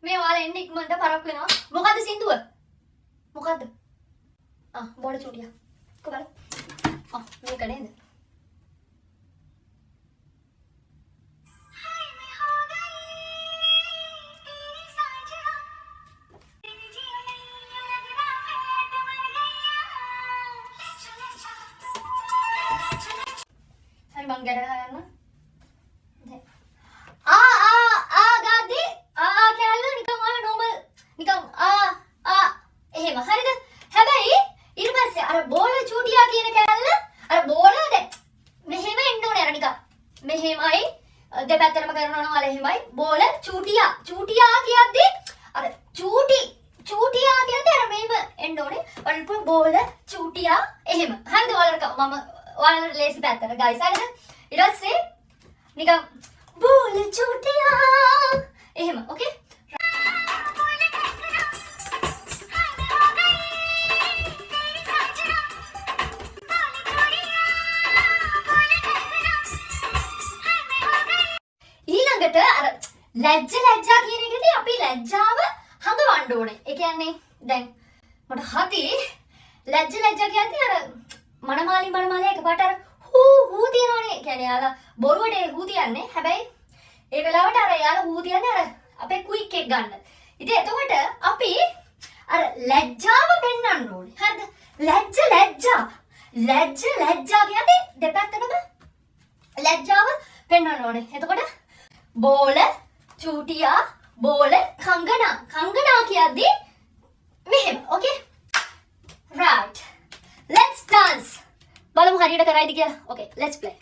මේ ඔයාලා එන්න ඉක්මනට පරක් වෙනවා. මොකද්ද සින්දුව? මොකද්ද? බෝල චූටියා. කොහොමද? මේක නේද? හරි මං ගැට ගහන්න. ගාද්දි කැල්ල නිකන් ඔයාලා නෝමල් නිකන් එහෙම හරිද? හැබැයි ඊට පස්සේ අර බෝල චූටියා කියන කැල්ල අර බෝල දැන් මෙහෙම එන්න ඕනේ අර නිකන් මෙහෙමයි දෙපැත්තටම කරනවා නම් ඔයාලා එහෙමයි බෝල චූටියා කියද්දි අර චූටියා කියද්දි අර මෙහෙම එන්න ඕනේ. වලපු බෝල චූටියා එහෙම හරිද? ඔයාලට ලේසි පැත්තට ගයිස් හරිද? ඊට පස්සේ නිකන් බෝල චූටියා එහෙම ඕකේ. ඊළඟට අර ලැජ්ජා කියන එකේදී අපි ලැජ්ජාව හඟවන්න ඕනේ. ඒ කියන්නේ දැන් මට හති ලැජ්ජා කියද්දී අර මනමාලි එකපාරට අර හූ තියනවනේ. ඒ කියන්නේ යාලා බොරුවට ඒ හූ තියන්නේ. හැබැයි ඒ වෙලාවට අර යාලා හූ තියන්නේ අර අපේ ක්වික් එක ගන්න. ඉතින් එතකොට අපි අර ලැජ්ජාව පෙන්වන්න ඕනේ. හරිද? ලැජ්ජා කියන්නේ දෙපැත්තටම ලැජ්ජාව පෙන්වන්න ඕනේ. එතකොට බෝල චූටියා බෝල කංගනා කියද්දි මෙහෙම. ඕකේ? right. let's dance. බලමු හරියට කරයිද කියලා. okay let's play.